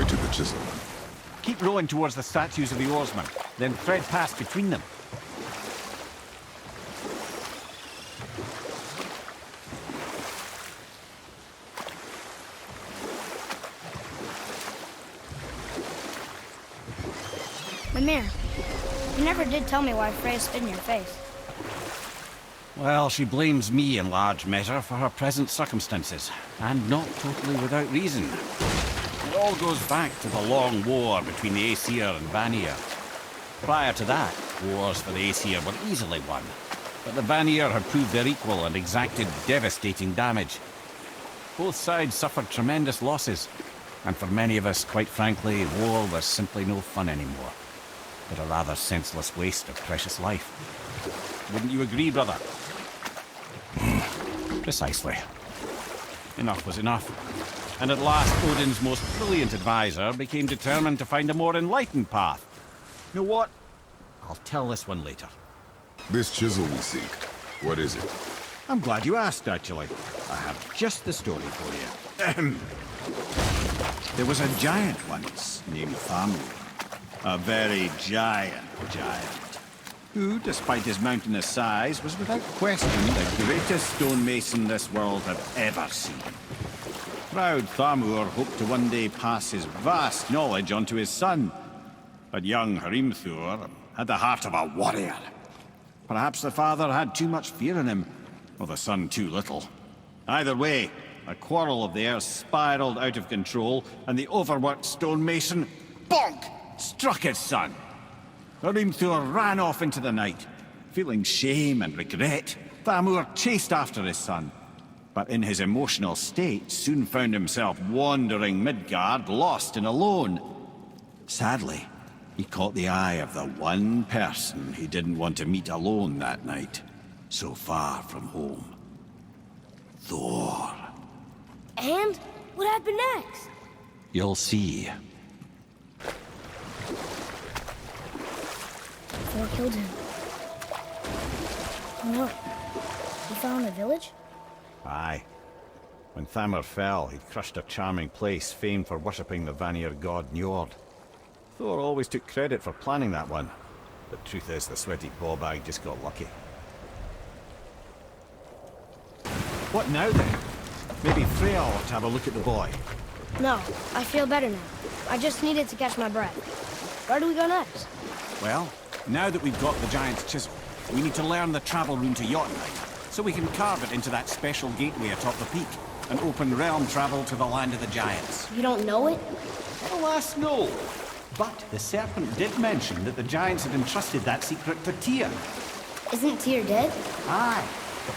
to the chisel. Keep rowing towards the statues of the oarsmen, then thread past between them. Mimir, you never did tell me why Freya spit in your face. Well, she blames me in large measure for her present circumstances, and not totally without reason. It all goes back to the long war between the Aesir and Vanir. Prior to that, wars for the Aesir were easily won, but the Vanir had proved their equal and exacted devastating damage. Both sides suffered tremendous losses, and for many of us, quite frankly, war was simply no fun anymore, but a rather senseless waste of precious life. Wouldn't you agree, brother? Precisely. Enough was enough. And at last, Odin's most brilliant advisor became determined to find a more enlightened path. You know what? I'll tell this one later. This chisel we seek, what is it? I'm glad you asked, actually. I have just the story for you. There was a giant once, named Mimir. A very giant, who, despite his mountainous size, was without question the greatest stonemason this world had ever seen. Proud Thamur hoped to one day pass his vast knowledge on to his son. But young Hrimthur had the heart of a warrior. Perhaps the father had too much fear in him, or the son too little. Either way, a quarrel of theirs spiraled out of control, and the overworked stonemason, bonk, struck his son. Hrimthur ran off into the night. Feeling shame and regret, Thamur chased after his son. But in his emotional state, soon found himself wandering Midgard, lost and alone. Sadly, he caught the eye of the one person he didn't want to meet alone that night, so far from home. Thor. And? What happened next? You'll see. Thor killed him. Oh no. He fell in the village? Aye. When Thamur fell, he'd crushed a charming place famed for worshipping the Vanir god Njord. Thor always took credit for planning that one. The truth is, the sweaty ballbag just got lucky. What now then? Maybe Freya ought to have a look at the boy. No, I feel better now. I just needed to catch my breath. Where do we go next? Well, now that we've got the giant's chisel, we need to learn the travel rune to Jotunheim, so we can carve it into that special gateway atop the peak, and open realm travel to the land of the giants. You don't know it? Alas, no. But the serpent did mention that the giants had entrusted that secret to Tyr. Isn't Tyr dead? Aye,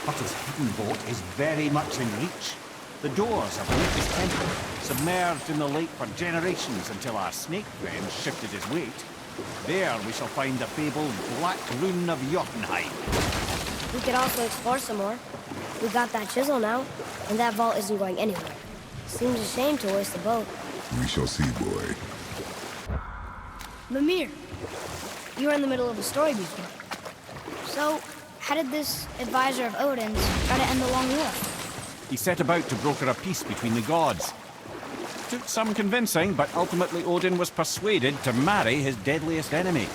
but his hidden boat is very much in reach. The doors of Loki's temple, submerged in the lake for generations until our snake friend shifted his weight. There we shall find the fabled Black Rune of Jotunheim. We could also explore some more. We got that chisel now, and that vault isn't going anywhere. Seems a shame to waste the boat. We shall see, boy. Mimir, you were in the middle of a story before. So, how did this advisor of Odin's try to end the long war? He set about to broker a peace between the gods. Took some convincing, but ultimately Odin was persuaded to marry his deadliest enemy,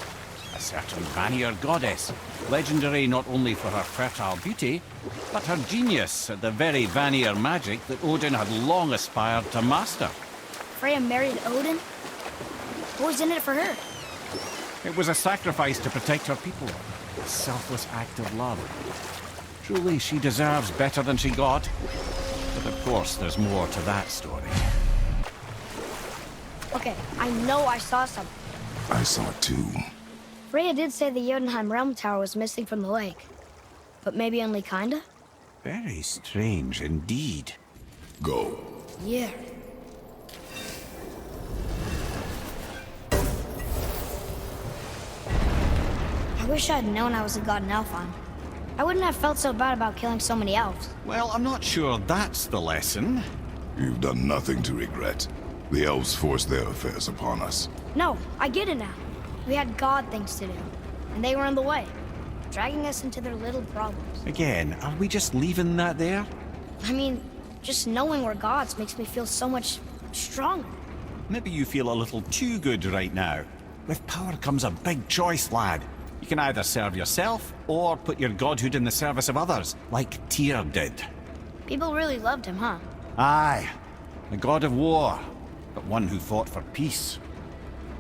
a certain Vanir goddess, legendary not only for her fertile beauty, but her genius at the very Vanir magic that Odin had long aspired to master. Freya married Odin? What was in it for her? It was a sacrifice to protect her people, a selfless act of love. Truly, she deserves better than she got. But of course, there's more to that story. Okay, I know I saw something. I saw it too. Freya did say the Jotunheim Realm Tower was missing from the lake. But maybe only kinda? Very strange indeed. Go. Yeah. I wish I'd known I was a god in Alfheim. I wouldn't have felt so bad about killing so many elves. Well, I'm not sure that's the lesson. You've done nothing to regret. The elves forced their affairs upon us. No, I get it now. We had god things to do, and they were in the way, dragging us into their little problems. Again, are we just leaving that there? I mean, just knowing we're gods makes me feel so much stronger. maybe you feel a little too good right now. With power comes a big choice, lad. You can either serve yourself, or put your godhood in the service of others, like Tyr did. People really loved him, huh? Aye, a god of war, but one who fought for peace.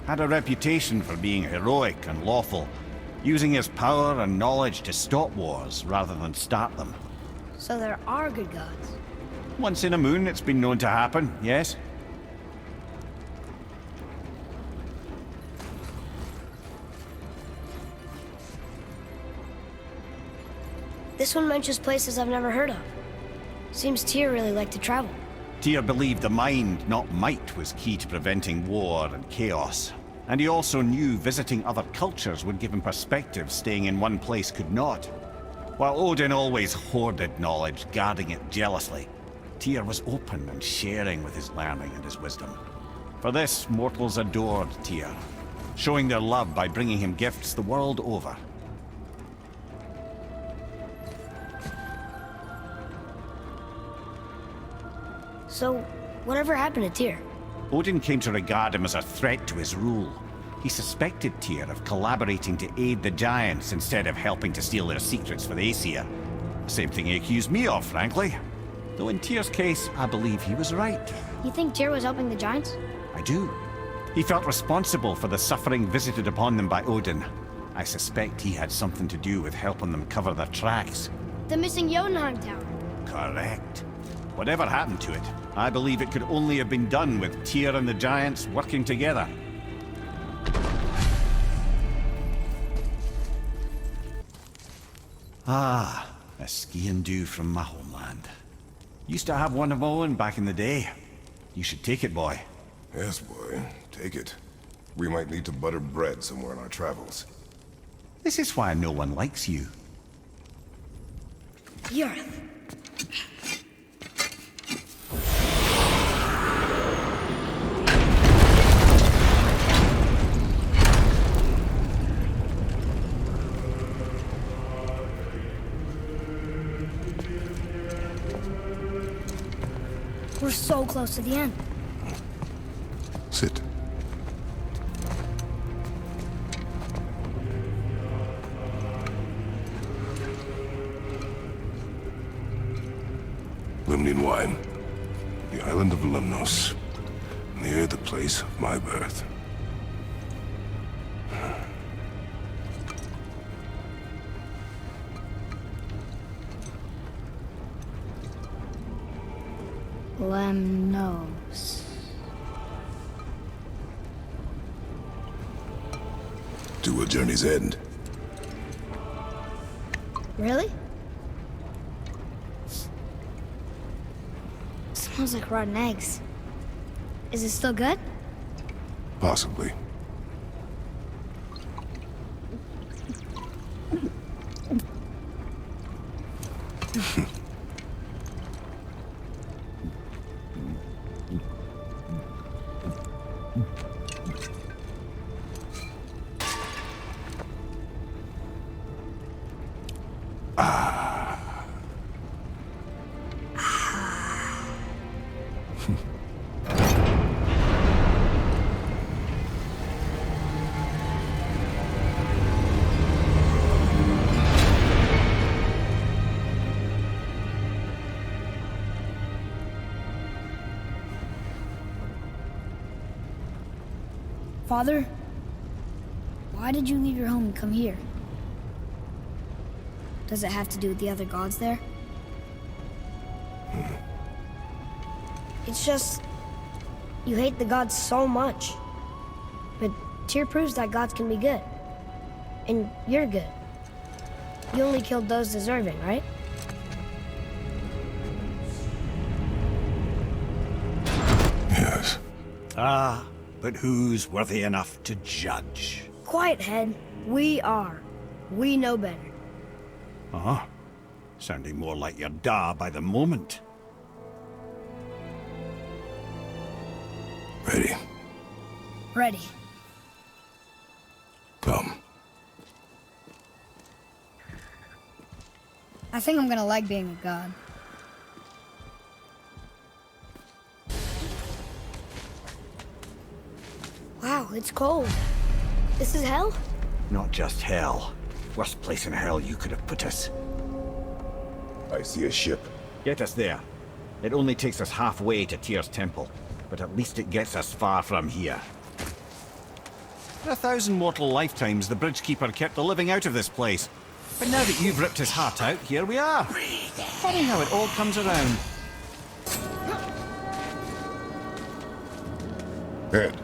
Had a reputation for being heroic and lawful, using his power and knowledge to stop wars rather than start them. So there are good gods. Once in a moon, it's been known to happen, yes? This one mentions places I've never heard of. Seems Tyr really liked to travel. Tyr believed the mind, not might, was key to preventing war and chaos. And he also knew visiting other cultures would give him perspective staying in one place could not. While Odin always hoarded knowledge, guarding it jealously, Tyr was open and sharing with his learning and his wisdom. For this, mortals adored Tyr, showing their love by bringing him gifts the world over. So, whatever happened to Tyr? Odin came to regard him as a threat to his rule. He suspected Tyr of collaborating to aid the Giants instead of helping to steal their secrets for the Aesir. Same thing he accused me of, frankly. Though in Tyr's case, I believe he was right. You think Tyr was helping the Giants? I do. He felt responsible for the suffering visited upon them by Odin. I suspect he had something to do with helping them cover their tracks. The missing Jotunheim Tower. Correct. Whatever happened to it, I believe it could only have been done with Tyr and the Giants working together. Ah, a skiing dew from my homeland. Used to have one of my own back in the day. You should take it, boy. Yes, boy. Take it. We might need to butter bread somewhere in our travels. This is why no one likes you. Yarth. We're so close to the end. Sit. Limnian wine. The island of Lemnos. Near the place of my birth. Lemnos. To a journey's end. Really? Smells like rotten eggs. Is it still good? Possibly. Father, why did you leave your home and come here? Does it have to do with the other gods there? It's just... you hate the gods so much. But Tyr proves that gods can be good. And you're good. You only killed those deserving, right? Yes. Ah, but who's worthy enough to judge? Quiet, head. We are. We know better. Uh-huh. Sounding more like your da by the moment. Ready. Ready. Come. I think I'm gonna like being a god. Wow, it's cold. This is hell? Not just hell. Worst place in hell you could have put us. I see a ship. Get us there. It only takes us halfway to Tyr's temple, but at least it gets us far from here. For 1,000 mortal lifetimes, the Bridgekeeper kept the living out of this place. But now that you've ripped his heart out, here we are. Funny how it all comes around. Ed,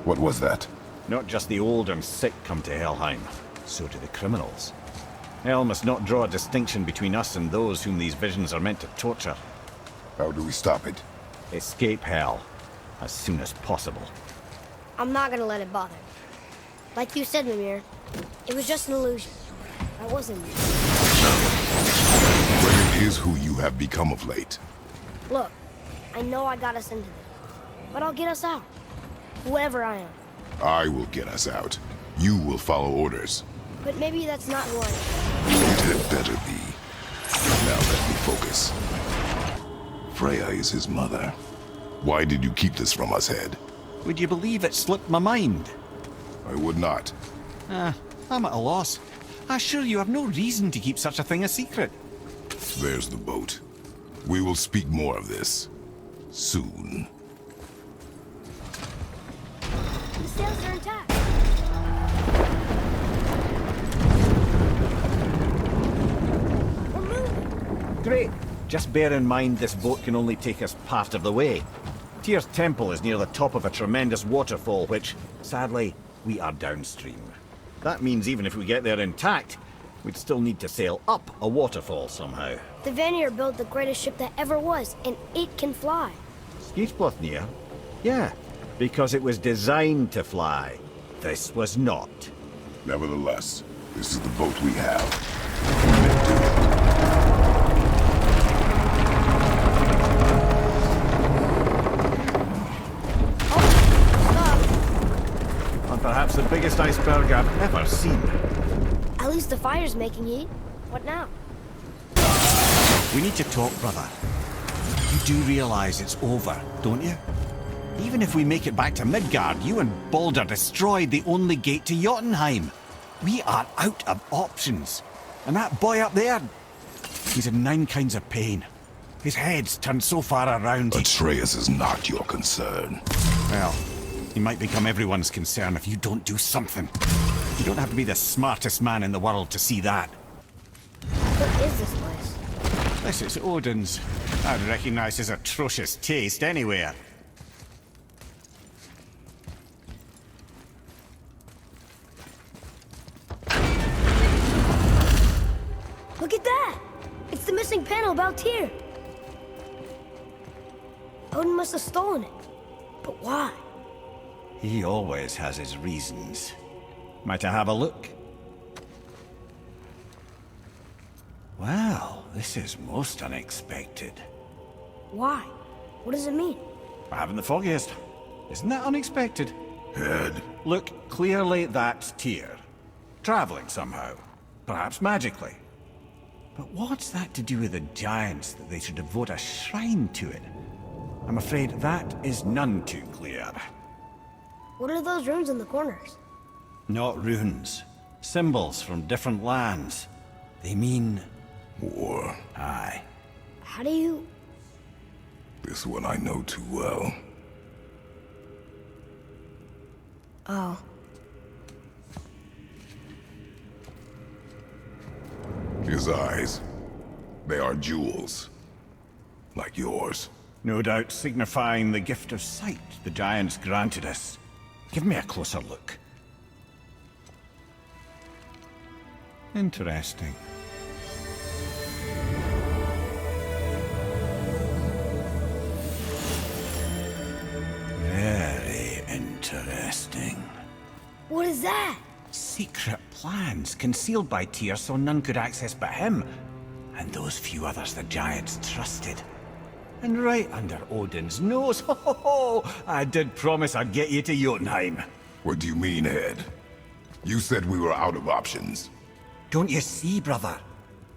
what was that? Not just the old and sick come to Helheim, so do the criminals. Hell must not draw a distinction between us and those whom these visions are meant to torture. How do we stop it? Escape Hell as soon as possible. I'm not gonna let it bother. Like you said, Mimir, it was just an illusion. That wasn't me. But it is who you have become of late. Look, I know I got us into this, but I'll get us out. Whoever I am. I will get us out. You will follow orders. But maybe that's not who I am. It had better be. Now let me focus. Freya is his mother. Why did you keep this from us, Ed? Would you believe it slipped my mind? I would not. I'm at a loss. I assure you have no reason to keep such a thing a secret. There's the boat. We will speak more of this. Soon. The sails are intact. We're moving. Great. Just bear in mind this boat can only take us part of the way. Tyr's temple is near the top of a tremendous waterfall, which, sadly, we are downstream. That means even if we get there intact, we'd still need to sail up a waterfall somehow. The Vanir built the greatest ship that ever was, and it can fly. Skidbladnir? Yeah, because it was designed to fly. This was not. Nevertheless, this is the boat we have. And perhaps the biggest iceberg I've ever seen. At least the fire's making heat. What now? We need to talk, brother. You do realize it's over, don't you? Even if we make it back to Midgard, you and Baldur destroyed the only gate to Jotunheim. We are out of options. And that boy up there, he's in 9 kinds of pain. His head's turned so far around. Atreus is not your concern. Well, he might become everyone's concern if you don't do something. You don't have to be the smartest man in the world to see that. What is this place? This is Odin's. I'd recognize his atrocious taste anywhere. Look at that! It's the missing panel about Tyr. Odin must have stolen it. But why? He always has his reasons. Might I have a look? Well, this is most unexpected. Why? What does it mean? I haven't the foggiest. Isn't that unexpected? Ed, Look, clearly that's Tyr. Traveling somehow. Perhaps magically. But what's that to do with the giants that they should devote a shrine to it? I'm afraid that is none too clear. What are those runes in the corners? Not runes. Symbols from different lands. They mean... war. Aye. How do you... This one I know too well. Oh. His eyes. They are jewels. Like yours. No doubt signifying the gift of sight the giants granted us. Give me a closer look. Interesting. Very interesting. What is that? Secret plans concealed by Tyr so none could access but him, and those few others the giants trusted. And right under Odin's nose, ho ho ho! I did promise I'd get you to Jotunheim. What do you mean, Ed? You said we were out of options. Don't you see, brother?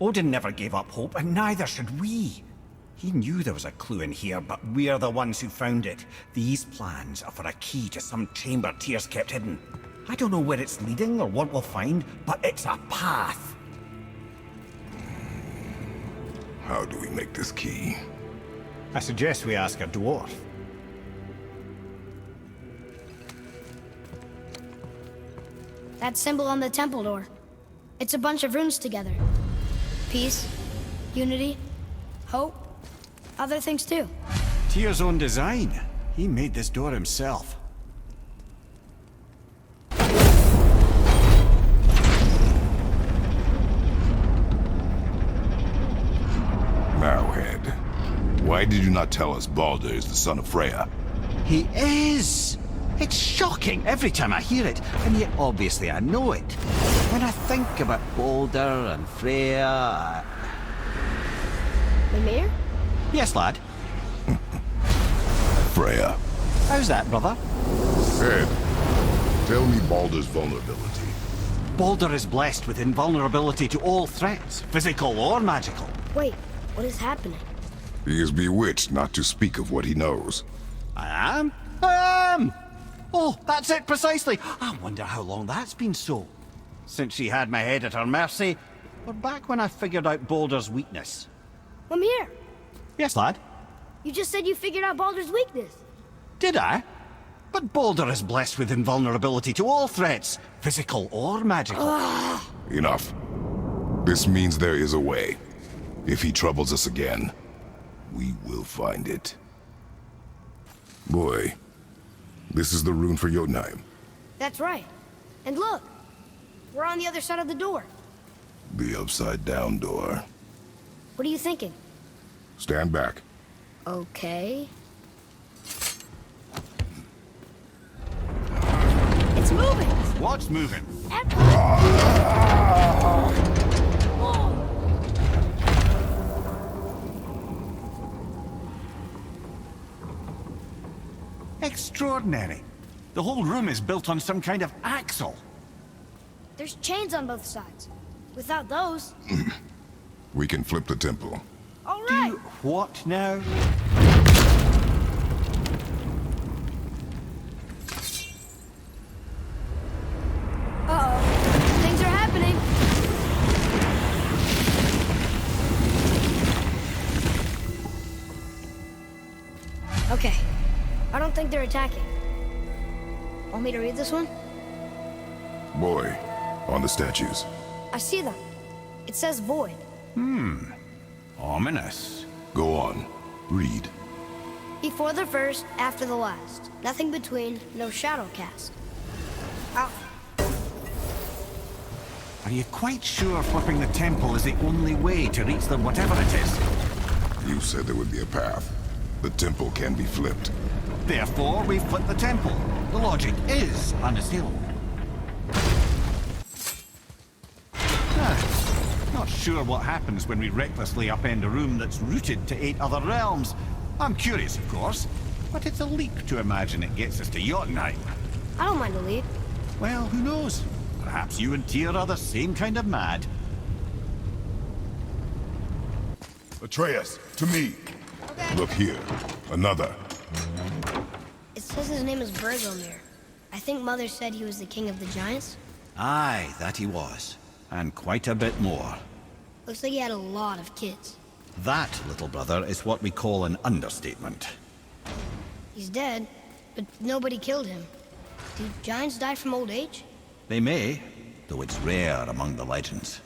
Odin never gave up hope, and neither should we. He knew there was a clue in here, but we're the ones who found it. These plans are for a key to some chamber Tyr's kept hidden. I don't know where it's leading or what we'll find, but it's a path. How do we make this key? I suggest we ask a dwarf. That symbol on the temple door. It's a bunch of runes together. Peace, unity, hope, other things too. Tyr's own design. He made this door himself. Mowhead, why did you not tell us Baldur is the son of Freya? He is! It's shocking every time I hear it, and yet obviously I know it. When I think about Baldur and Freya... Mimir? Yes, lad? Freya. How's that, brother? Ed, tell me Baldur's vulnerability. Baldur is blessed with invulnerability to all threats, physical or magical. Wait, what is happening? He is bewitched not to speak of what he knows. I am? I am! Oh, that's it precisely. I wonder how long that's been so. Since she had my head at her mercy, or back when I figured out Baldur's weakness. Mimir, Yes, lad? you just said you figured out Baldur's weakness. Did I? But Baldur is blessed with invulnerability to all threats, physical or magical. Enough. This means there is a way. If he troubles us again, we will find it. Boy, this is the rune for Jotunheim. That's right. And look, we're on the other side of the door. The upside-down door. What are you thinking? Stand back. Okay. It's moving! What's moving? Whoa! Extraordinary. The whole room is built on some kind of axle. There's chains on both sides. Without those... We can flip the temple. All right! What now? Uh-oh. Things are happening. Okay. I don't think they're attacking. Want me to read this one? Boy, on the statues. I see them. It says void. Ominous. Go on. Read. Before the first, after the last. Nothing between, no shadow cast. Ow. Are you quite sure flipping the temple is the only way to reach them, whatever it is? You said there would be a path. The temple can be flipped. Therefore, we flip the temple. The logic is unassailable. Not sure what happens when we recklessly upend a room that's rooted to 8 other realms. I'm curious, of course, but it's a leap to imagine it gets us to Jotunheim. I don't mind a lead. Well, who knows? Perhaps you and Tyr are the same kind of mad. Atreus, to me. Look here. Another. It says his name is Bergelmir. I think Mother said he was the king of the giants. Aye, that he was. And quite a bit more. Looks like he had a lot of kids. That, little brother, is what we call an understatement. He's dead, but nobody killed him. Do giants die from old age? They may, though it's rare among the legends.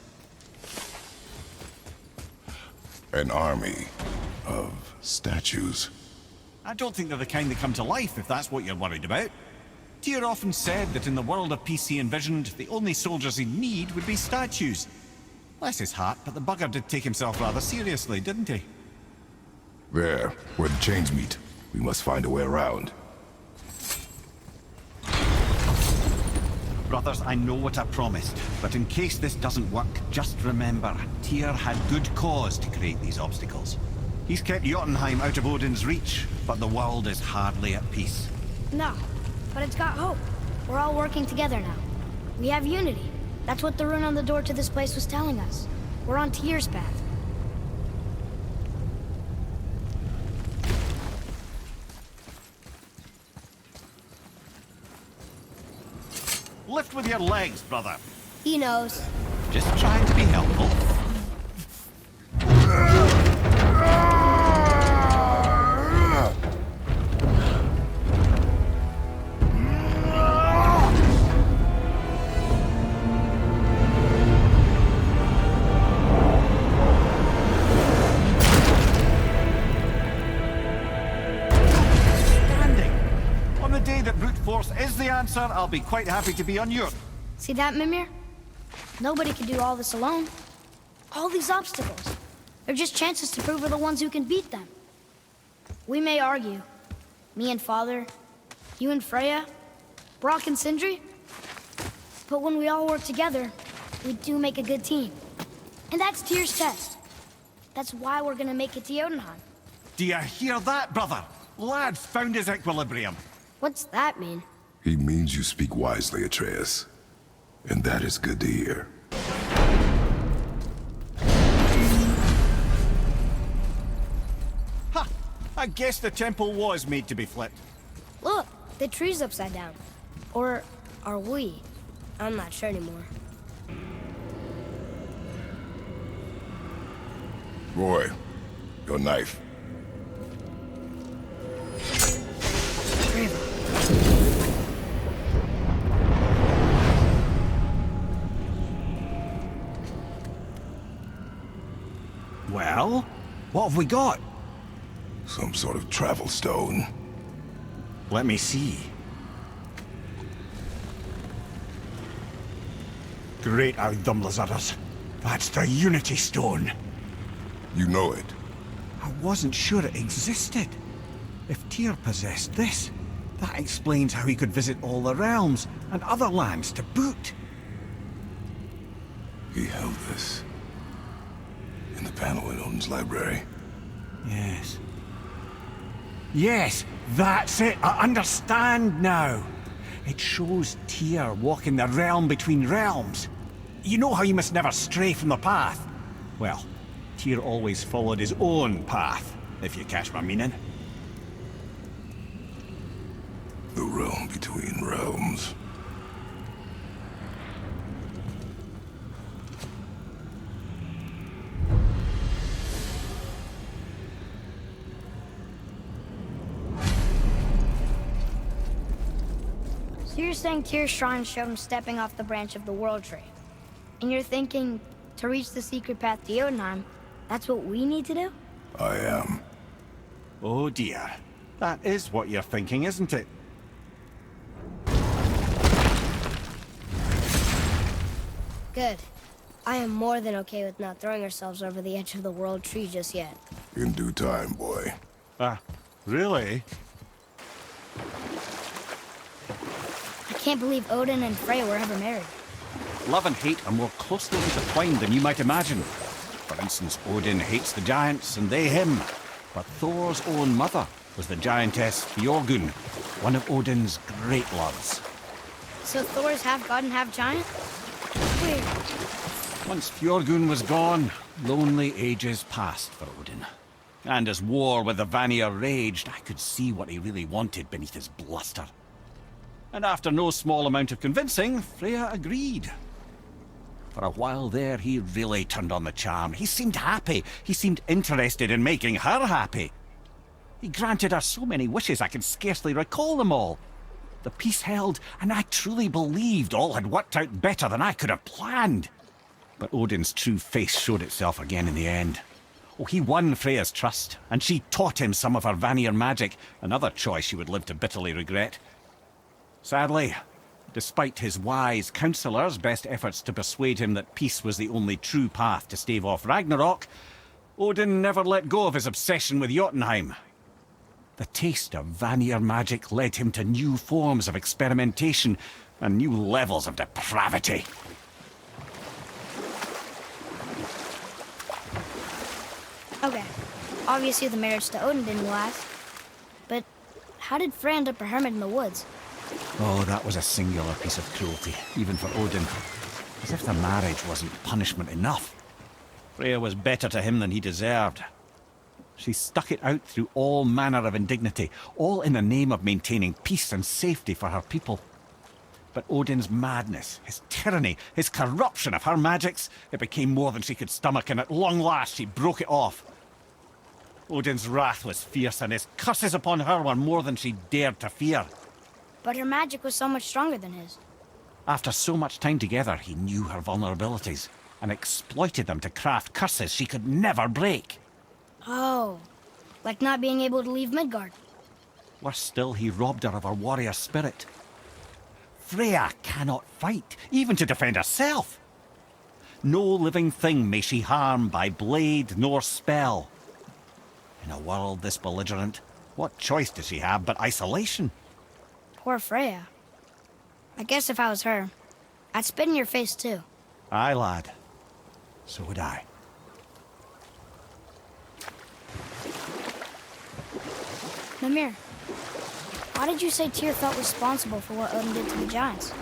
An army of statues. I don't think they're the kind that come to life, if that's what you're worried about. Tyr often said that in the world of peace he envisioned, the only soldiers he'd need would be statues. Bless his heart, but the bugger did take himself rather seriously, didn't he? There, where the chains meet. We must find a way around. Brothers, I know what I promised, but in case this doesn't work, just remember, Tyr had good cause to create these obstacles. He's kept Jotunheim out of Odin's reach, but the world is hardly at peace. No, but it's got hope. We're all working together now. We have unity. That's what the rune on the door to this place was telling us. We're on Tyr's path. Lift with your legs, brother. He knows. Just trying to be helpful. On the day that brute force is the answer, I'll be quite happy to be on your... See that, Mimir? Nobody can do all this alone. All these obstacles. They're just chances to prove we're the ones who can beat them. We may argue. Me and Father, you and Freya, Brock and Sindri. But when we all work together, we do make a good team. And that's Tyr's test. That's why we're gonna make it to Jotunheim. Do you hear that, brother? Lad's found his equilibrium. What's that mean? He means you speak wisely, Atreus. And that is good to hear. Ha! I guess the temple was made to be flipped. Look, the tree's upside down. Or are we? I'm not sure anymore. Roy, your knife. Well, what have we got? Some sort of travel stone. Let me see. Great Audumlazaras. That's the Unity Stone. You know it. I wasn't sure it existed. If Tyr possessed this, that explains how he could visit all the realms and other lands to boot. He held this in the panel in Odin's library. Yes. Yes, that's it. I understand now. It shows Tyr walking the realm between realms. You know how you must never stray from the path? Well, Tyr always followed his own path, if you catch my meaning. The realm between realms. So you're saying Tyr's shrine showed him stepping off the branch of the World Tree. And you're thinking, to reach the secret path to Jotunheim, that's what we need to do? I am. Oh dear. That is what you're thinking, isn't it? Good. I am more than okay with not throwing ourselves over the edge of the World Tree just yet. In due time, boy. Really? I can't believe Odin and Freya were ever married. Love and hate are more closely intertwined than you might imagine. For instance, Odin hates the giants and they him. But Thor's own mother was the giantess Fjorgun, one of Odin's great loves. So Thor's half god and half giant? Weird. Once Fjorgun was gone, lonely ages passed for Odin. And as war with the Vanir raged, I could see what he really wanted beneath his bluster. And after no small amount of convincing, Freya agreed. For a while there, he really turned on the charm. He seemed happy. He seemed interested in making her happy. He granted her so many wishes I can scarcely recall them all. The peace held, and I truly believed all had worked out better than I could have planned. But Odin's true face showed itself again in the end. Oh, he won Freya's trust, and she taught him some of her Vanir magic, another choice he would live to bitterly regret. Sadly, despite his wise counsellors' best efforts to persuade him that peace was the only true path to stave off Ragnarok, Odin never let go of his obsession with Jotunheim. The taste of Vanir magic led him to new forms of experimentation and new levels of depravity. Okay. Obviously the marriage to Odin didn't last. But how did Frey end up a hermit in the woods? Oh, that was a singular piece of cruelty, even for Odin. As if the marriage wasn't punishment enough. Freya was better to him than he deserved. She stuck it out through all manner of indignity, all in the name of maintaining peace and safety for her people. But Odin's madness, his tyranny, his corruption of her magics, it became more than she could stomach, and at long last she broke it off. Odin's wrath was fierce, and his curses upon her were more than she dared to fear. But her magic was so much stronger than his. After so much time together, he knew her vulnerabilities and exploited them to craft curses she could never break. Oh, like not being able to leave Midgard. Worse still, he robbed her of her warrior spirit. Freya cannot fight, even to defend herself. No living thing may she harm by blade nor spell. In a world this belligerent, what choice does she have but isolation? Poor Freya. I guess if I was her, I'd spit in your face too. Aye, lad. So would I. Mimir, why did you say Tyr felt responsible for what Odin did to the giants?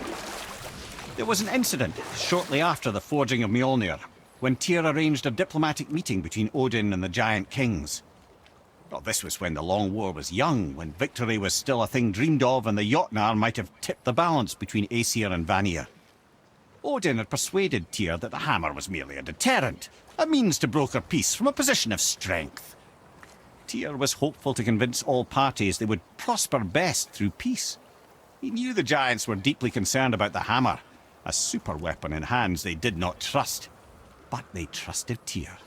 There was an incident shortly after the forging of Mjolnir, when Tyr arranged a diplomatic meeting between Odin and the giant kings. Well, this was when the Long War was young, when victory was still a thing dreamed of, and the Jotnar might have tipped the balance between Aesir and Vanir. Odin had persuaded Tyr that the hammer was merely a deterrent, a means to broker peace from a position of strength. Tyr was hopeful to convince all parties they would prosper best through peace. He knew the giants were deeply concerned about the hammer, a super weapon in hands they did not trust. But they trusted Tyr.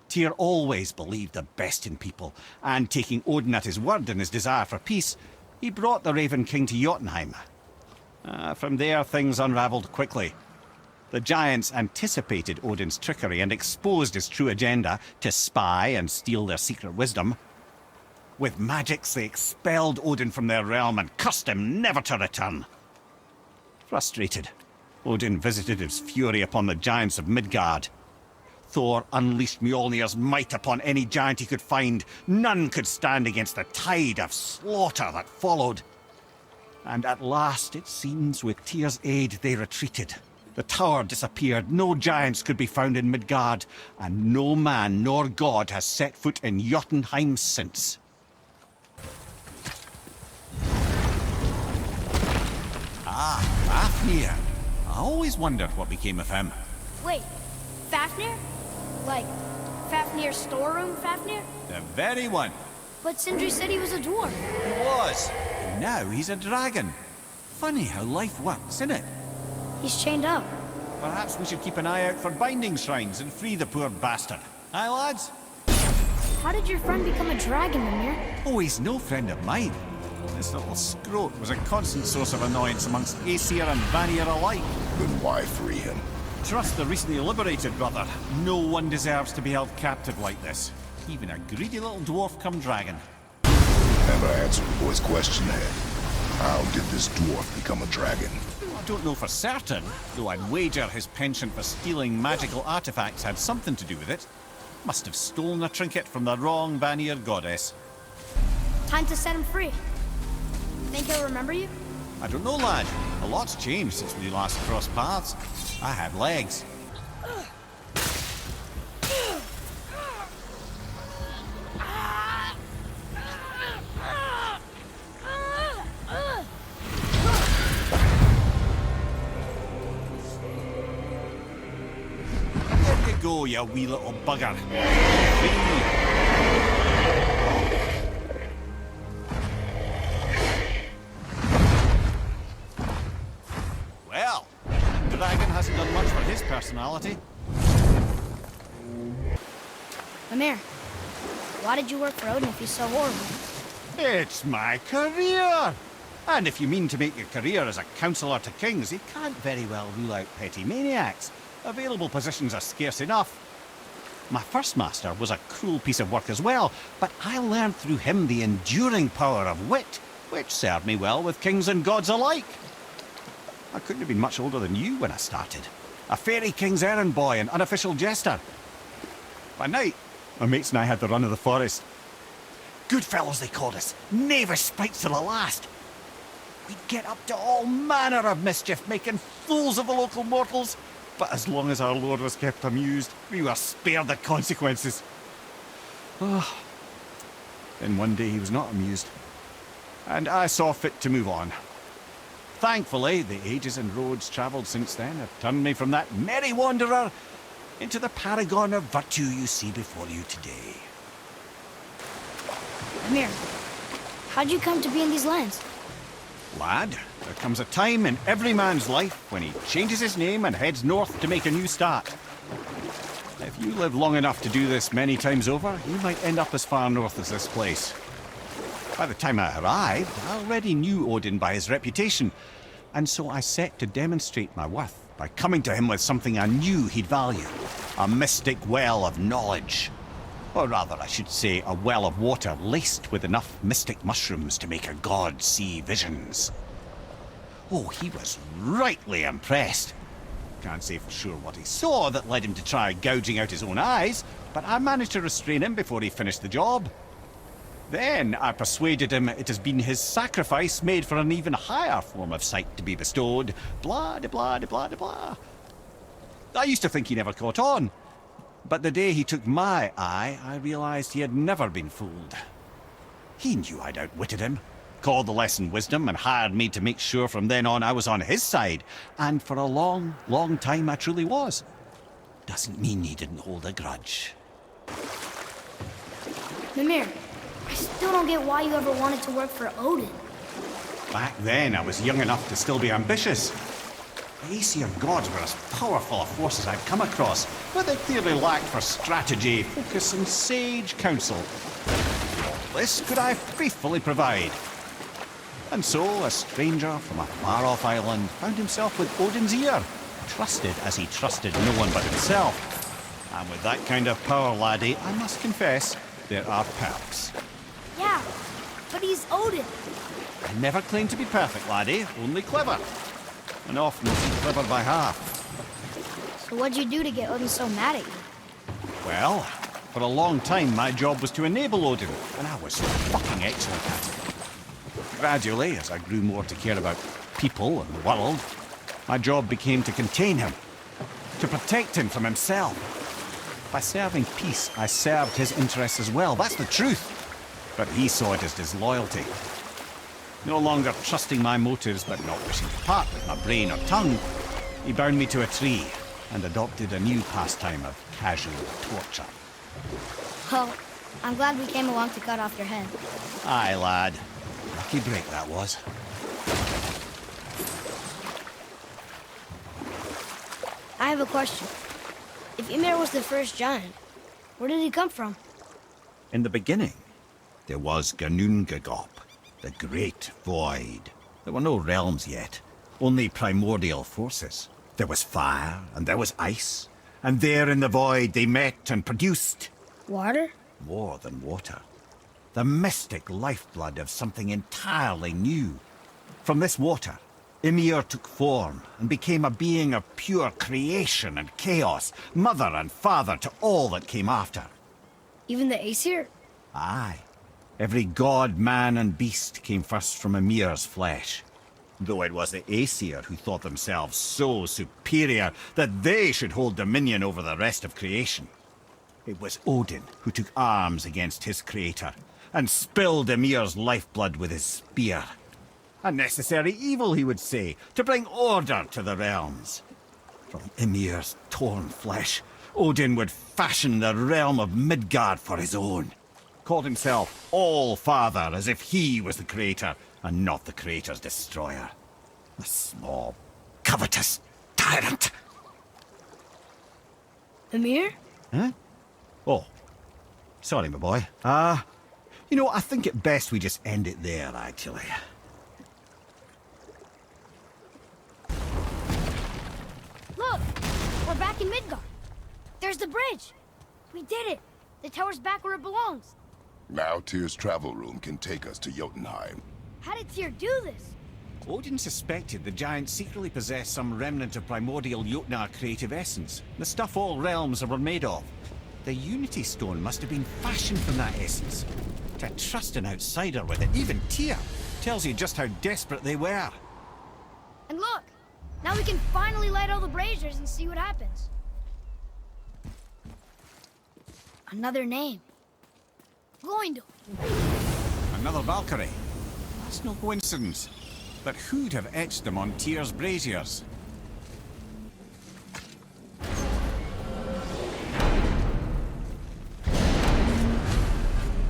Tyr always believed the best in people, and taking Odin at his word in his desire for peace, he brought the Raven King to Jotunheim. From there, things unravelled quickly. The giants anticipated Odin's trickery and exposed his true agenda to spy and steal their secret wisdom. With magics, they expelled Odin from their realm and cursed him never to return. Frustrated, Odin visited his fury upon the giants of Midgard. Thor unleashed Mjolnir's might upon any giant he could find. None could stand against the tide of slaughter that followed. And at last, it seems, with Tyr's aid, they retreated. The tower disappeared, no giants could be found in Midgard, and no man nor god has set foot in Jotunheim since. Fafnir. I always wondered what became of him. Wait, Fafnir? Like, Fafnir's storeroom Fafnir? The very one. But Sindri said he was a dwarf. He was. And now he's a dragon. Funny how life works, isn't it? He's chained up. Perhaps we should keep an eye out for binding shrines and free the poor bastard. Aye, lads? How did your friend become a dragon, Mimir? Oh, he's no friend of mine. This little scrote was a constant source of annoyance amongst Aesir and Vanir alike. Then why free him? Trust the recently liberated, brother. No one deserves to be held captive like this. Even a greedy little dwarf come dragon. Never answered the boy's question then. How did this dwarf become a dragon? I don't know for certain, though I'd wager his penchant for stealing magical artifacts had something to do with it. Must have stolen a trinket from the wrong Vanir goddess. Time to set him free. Think he'll remember you? I don't know, lad. A lot's changed since we last crossed paths. I had legs. There you go, you wee little bugger. Well, dragon hasn't done much for his personality. Mimir, why did you work for Odin if he's so horrible? It's my career! And if you mean to make your career as a counsellor to kings, you can't very well rule out petty maniacs. Available positions are scarce enough. My first master was a cruel piece of work as well, but I learned through him the enduring power of wit, which served me well with kings and gods alike. I couldn't have been much older than you when I started. A fairy king's errand boy and unofficial jester. By night, my mates and I had the run of the forest. Good fellows they called us, knavish spites to the last. We'd get up to all manner of mischief, making fools of the local mortals. But as long as our lord was kept amused, we were spared the consequences. Oh. Then one day he was not amused, and I saw fit to move on. thankfully, the ages and roads travelled since then have turned me from that merry wanderer into the paragon of virtue you see before you today. Mimir, how'd you come to be in these lands? Lad, there comes a time in every man's life when he changes his name and heads north to make a new start. If you live long enough to do this many times over, you might end up as far north as this place. By the time I arrived, I already knew Odin by his reputation, and so I set to demonstrate my worth by coming to him with something I knew he'd value. A mystic well of knowledge. Or rather, I should say, a well of water laced with enough mystic mushrooms to make a god see visions. Oh, he was rightly impressed. Can't say for sure what he saw that led him to try gouging out his own eyes, but I managed to restrain him before he finished the job. Then I persuaded him it has been his sacrifice made for an even higher form of sight to be bestowed. Blah, de blah, de blah, de blah. I used to think he never caught on. But the day he took my eye, I realized he had never been fooled. He knew I'd outwitted him, called the lesson wisdom, and hired me to make sure from then on I was on his side. And for a long, long time I truly was. Doesn't mean he didn't hold a grudge. Mimir, I still don't get why you ever wanted to work for Odin. Back then, I was young enough to still be ambitious. The Aesir gods were as powerful a force as I'd come across, but they clearly lacked for strategy, focus, and sage counsel. This could I faithfully provide. And so, a stranger from a far-off island found himself with Odin's ear, trusted as he trusted no one but himself. And with that kind of power, laddie, I must confess, there are perks. Yeah, but he's Odin. I never claimed to be perfect, laddie, only clever. And often clever by half. So what'd you do to get Odin so mad at you? Well, for a long time my job was to enable Odin, and I was fucking excellent at it. Gradually, as I grew more to care about people and the world, my job became to contain him, to protect him from himself. By serving peace, I served his interests as well, that's the truth. But he saw it as disloyalty. No longer trusting my motives, but not wishing to part with my brain or tongue, he bound me to a tree and adopted a new pastime of casual torture. Well, I'm glad we came along to cut off your head. Aye, lad. Lucky break that was. I have a question. If Ymir was the first giant, where did he come from? In the beginning, there was Ginnungagap, the Great Void. There were no realms yet, only primordial forces. There was fire, and there was ice, and there in the void they met and produced... Water? More than water. The mystic lifeblood of something entirely new. From this water, Ymir took form and became a being of pure creation and chaos, mother and father to all that came after. Even the Aesir? Aye. Every god, man, and beast came first from Ymir's flesh. Though it was the Aesir who thought themselves so superior that they should hold dominion over the rest of creation. It was Odin who took arms against his creator and spilled Ymir's lifeblood with his spear. A necessary evil, he would say, to bring order to the realms. From Ymir's torn flesh, Odin would fashion the realm of Midgard for his own. Called himself All-Father, as if he was the creator, and not the creator's destroyer. A small, covetous tyrant. Ymir? Huh? Oh. Sorry, my boy. You know, I think it best we just end it there, actually. Look! We're back in Midgard. There's the bridge. We did it. The tower's back where it belongs. Now Tyr's travel room can take us to Jotunheim. How did Tyr do this? Odin suspected the giant secretly possessed some remnant of primordial Jotnar creative essence, the stuff all realms were made of. The Unity Stone must have been fashioned from that essence. To trust an outsider with it, even Tyr, tells you just how desperate they were. And look! Now we can finally light all the braziers and see what happens. Another name. Gloindel. Another Valkyrie. That's no coincidence. But who'd have etched them on Tyr's braziers?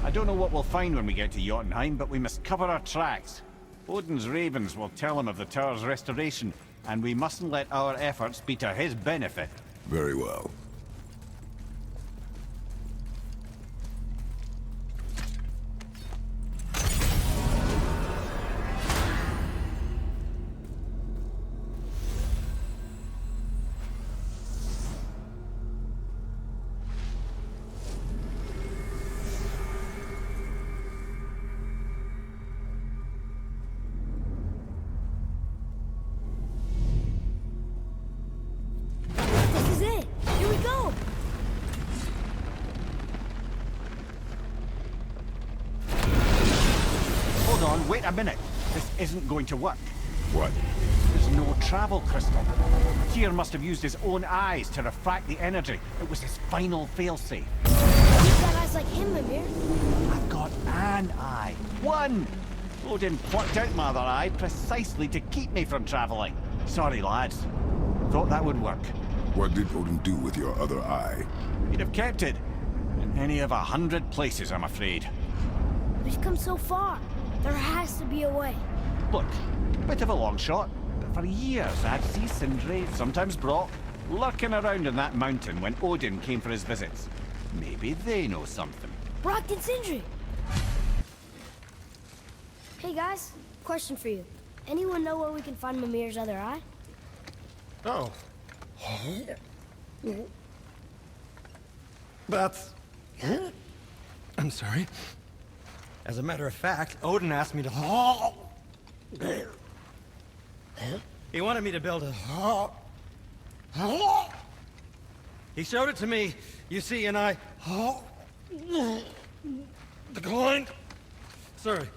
I don't know what we'll find when we get to Jotunheim, but we must cover our tracks. Odin's ravens will tell him of the tower's restoration, and we mustn't let our efforts be to his benefit. Very well. This is it. Here we go. Hold on, wait a minute. This isn't going to work. What? There's no travel crystal. Tyr must have used his own eyes to refract the energy. It was his final failsafe. You've got eyes like him, Mimir. I've got an eye. One! Odin plucked out my other eye precisely to keep me from traveling. Sorry, lads. Thought that would work. What did Odin do with your other eye? He'd have kept it. In any of 100 places, I'm afraid. We've come so far. There has to be a way. Look, bit of a long shot, but for years I'd see Sindri, sometimes Brock, lurking around in that mountain when Odin came for his visits. Maybe they know something. Brock and Sindri. Hey guys, question for you. Anyone know where we can find Mimir's other eye? Oh. That's... I'm sorry. As a matter of fact, Odin asked me to... He wanted me to build a... He showed it to me, you see, and I... declined. Sorry.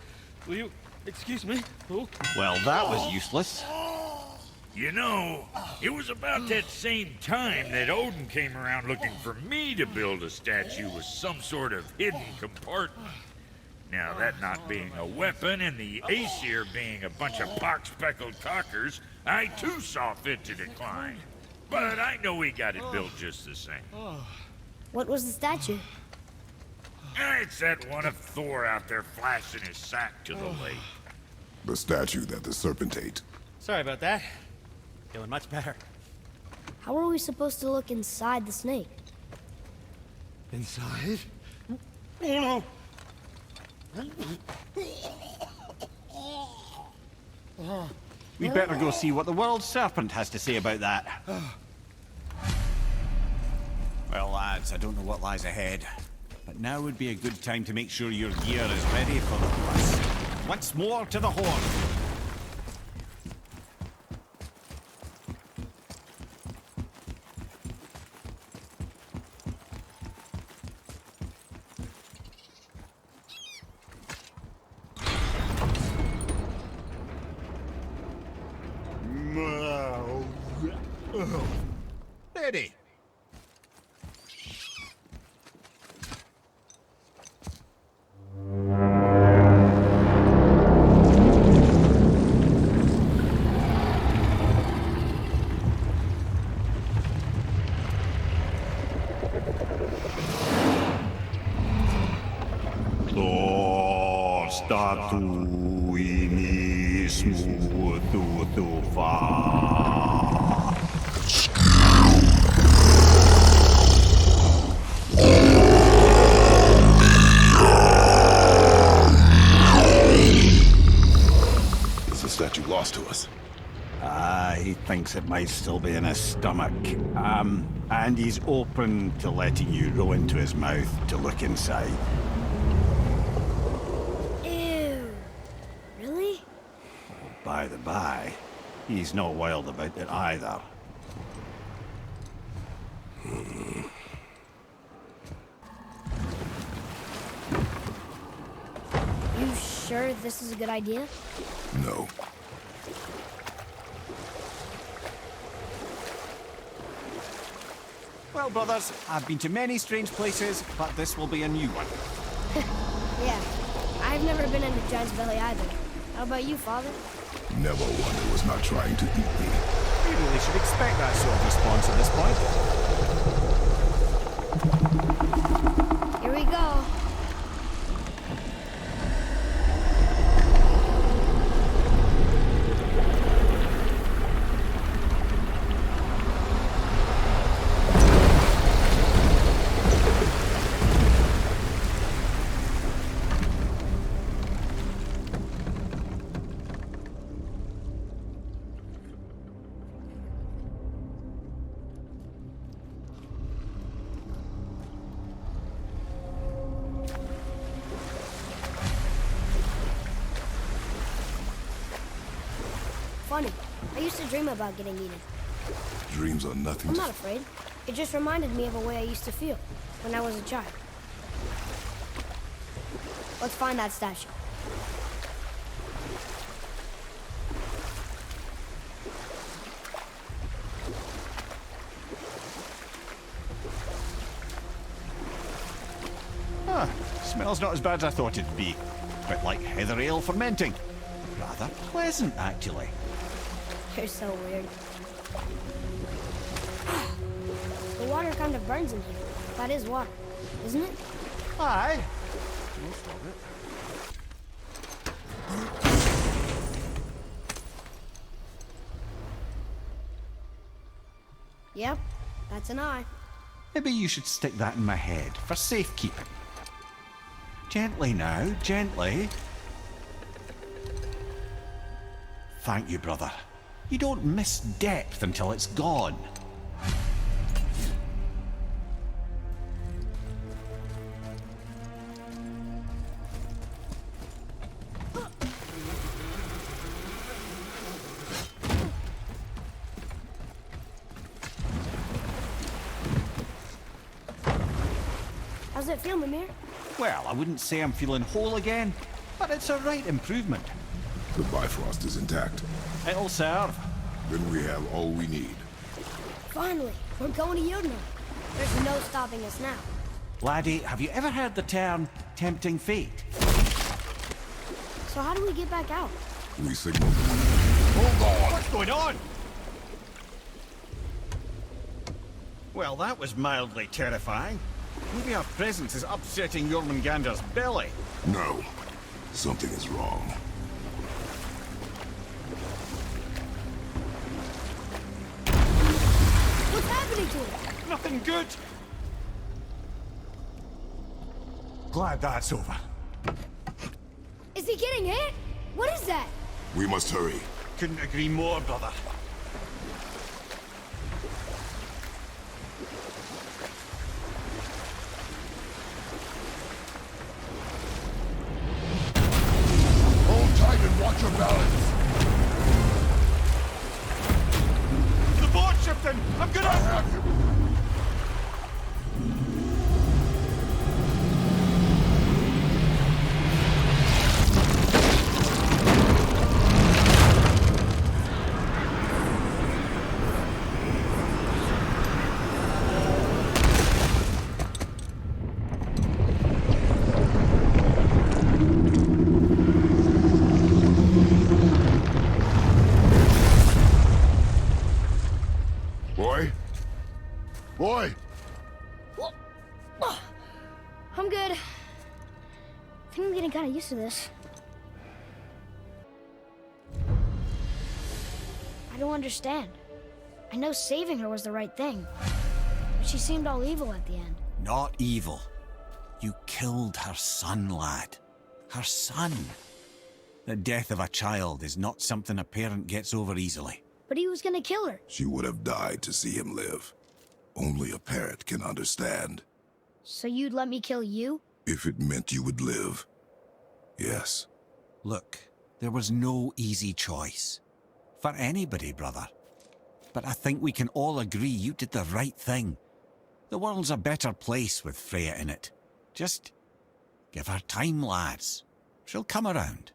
Will you excuse me? Oh. Well, that was useless. You know, it was about that same time that Odin came around looking for me to build a statue with some sort of hidden compartment. Now, that not being a weapon and the Aesir being a bunch of pock-speckled cockers, I too saw fit to decline. But I know we got it built just the same. What was the statue? It's that one of Thor out there flashing his sack to the lake. The statue that the serpent ate. Sorry about that. Feeling much better. How are we supposed to look inside the snake? Inside? Oh no! We'd better go see what the world serpent has to say about that. Well, lads, I don't know what lies ahead, but now would be a good time to make sure your gear is ready for the quest. Once more to the horn. Ready. Statuini smooth fa. Is the statue lost to us? He thinks it might still be in his stomach. And he's open to letting you row into his mouth to look inside. Ew. Really? By the by, he's not wild about it either. You sure this is a good idea? No. Well, brothers, I've been to many strange places, but this will be a new one. Yeah. I've never been in a giant's belly either. How about you, Father? Never one who was not trying to eat me. You really should expect that sort of response at this point. Here we go. Funny. I used to dream about getting eaten. Dreams are nothing I'm to... not afraid. It just reminded me of a way I used to feel when I was a child. Let's find that statue. Ah, smells not as bad as I thought it'd be. Bit like heather ale fermenting. Rather pleasant, actually. You're so weird. The water kind of burns in here. That is water, isn't it? Aye. Most of it. Yep, that's an eye. Maybe you should stick that in my head for safekeeping. Gently now, gently. Thank you, brother. You don't miss depth until it's gone. How's it feel, Mimir? Well, I wouldn't say I'm feeling whole again, but it's a right improvement. The Bifrost is intact. It'll serve. Then we have all we need. Finally, we're going to Yudno. There's no stopping us now. Laddie, have you ever heard the term tempting fate? So how do we get back out? We signal... Hold on! What's going on? Well, that was mildly terrifying. Maybe our presence is upsetting Jormungandr's belly. No. Something is wrong. What's happening to it? Nothing good. Glad that's over. Is he getting hit? What is that? We must hurry. Couldn't agree more, brother. Hold tight and watch your balance. The boat shifting! I'm gonna... I have you. Boy? Boy! I'm good. I think I'm getting kind of used to this. I don't understand. I know saving her was the right thing, but she seemed all evil at the end. Not evil. You killed her son, lad. Her son. The death of a child is not something a parent gets over easily. But he was gonna kill her. She would have died to see him live. Only a parent can understand. So you'd let me kill you? If it meant you would live. Yes. Look, there was no easy choice. For anybody, brother. But I think we can all agree you did the right thing. The world's a better place with Freya in it. Just give her time, lads. She'll come around.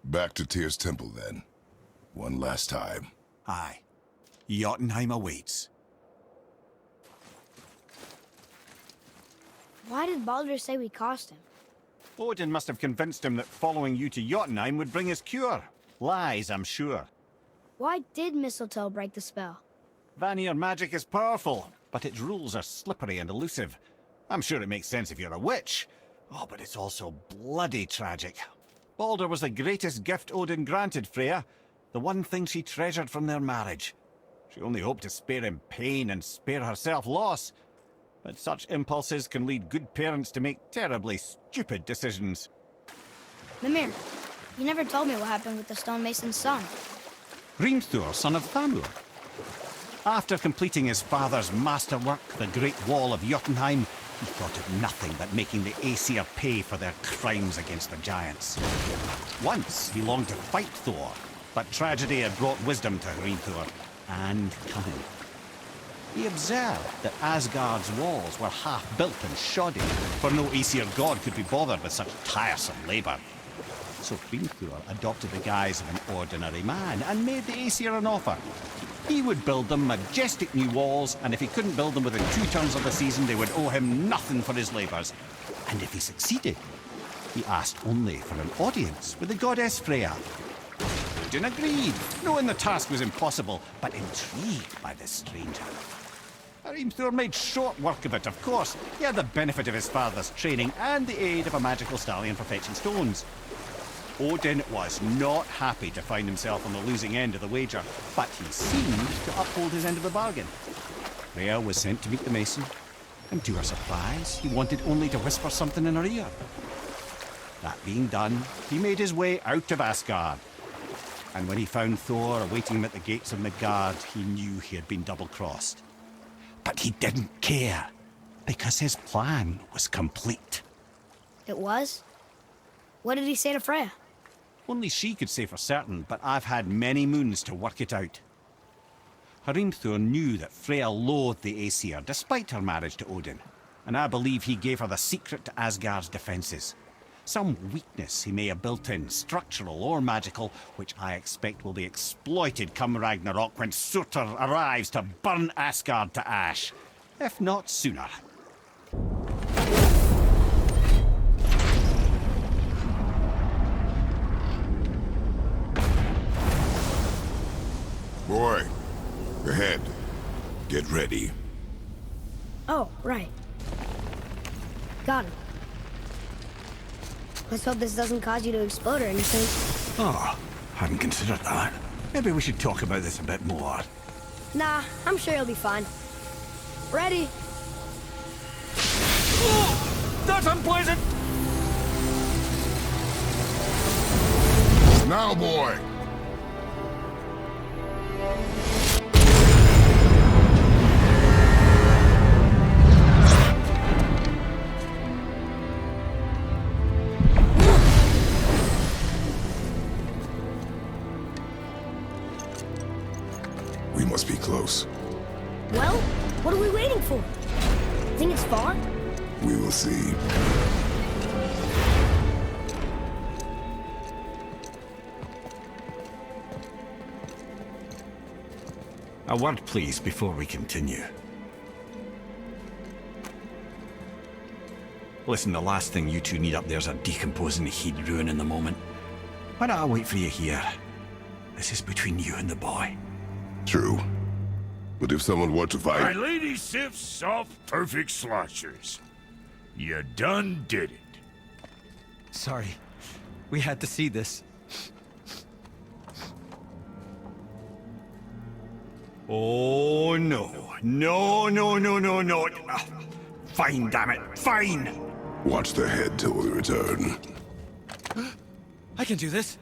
Back to Tyr's temple, then. One last time. Aye. Jotunheim awaits. Why did Baldur say we cost him? Odin must have convinced him that following you to Jotunheim would bring his cure. Lies, I'm sure. Why did mistletoe break the spell? Vanir magic is powerful, but its rules are slippery and elusive. I'm sure it makes sense if you're a witch. Oh, but it's also bloody tragic. Balder was the greatest gift Odin granted Freya, the one thing she treasured from their marriage. She only hoped to spare him pain and spare herself loss. But such impulses can lead good parents to make terribly stupid decisions. Mimir, you never told me what happened with the stonemason's son. Hrimthur, son of Thamur. After completing his father's masterwork, the Great Wall of Jotunheim, he thought of nothing but making the Aesir pay for their crimes against the giants. Once he longed to fight Thor, but tragedy had brought wisdom to Hrimthur, and cunning. He observed that Asgard's walls were half-built and shoddy, for no Aesir god could be bothered with such tiresome labour. So Hrimthur adopted the guise of an ordinary man and made the Aesir an offer. He would build them majestic new walls, and if he couldn't build them within 2 turns of the season, they would owe him nothing for his labours. And if he succeeded, he asked only for an audience with the goddess Freya. Odin agreed, knowing the task was impossible, but intrigued by this stranger. Hrimthur made short work of it, of course. He had the benefit of his father's training and the aid of a magical stallion for fetching stones. Odin was not happy to find himself on the losing end of the wager, but he seemed to uphold his end of the bargain. Freya was sent to meet the mason, and to her surprise, he wanted only to whisper something in her ear. That being done, he made his way out of Asgard. And when he found Thor awaiting him at the gates of Midgard, he knew he had been double-crossed. But he didn't care, because his plan was complete. It was? What did he say to Freya? Only she could say for certain, but I've had many moons to work it out. Hrimthur knew that Freya loathed the Aesir, despite her marriage to Odin, and I believe he gave her the secret to Asgard's defences. Some weakness he may have built in, structural or magical, which I expect will be exploited come Ragnarok when Surtur arrives to burn Asgard to ash. If not sooner. Boy, ahead. Get ready. Oh, right. Got it. Let's hope this doesn't cause you to explode or anything. Oh, hadn't considered that. Maybe we should talk about this a bit more. Nah, I'm sure you'll be fine. Ready? Oh, that's unpleasant! Now, boy! We must be close. Well, what are we waiting for? Think it's far? We will see. A word, please, before we continue. Listen, the last thing you two need up there's a decomposing heat ruining the moment. Why don't I wait for you here? This is between you and the boy. True. But if someone were to My fight... lady Sif's soft, perfect sloshers. You done did it. Sorry. We had to see this. Oh, no. No, no, no, no, no. Ah, fine, damn it. Fine! Watch the head till we return. I can do this.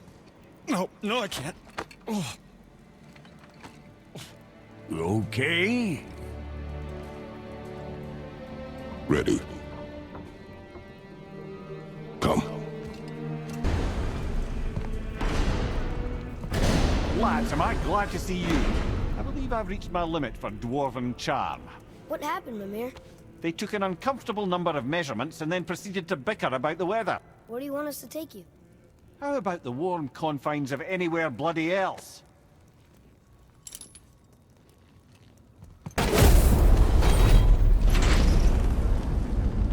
No, no, I can't. Oh. Okay. Ready. Come. Lads, am I glad to see you. I believe I've reached my limit for dwarven charm. What happened, Mimir? They took an uncomfortable number of measurements and then proceeded to bicker about the weather. Where do you want us to take you? How about the warm confines of anywhere bloody else?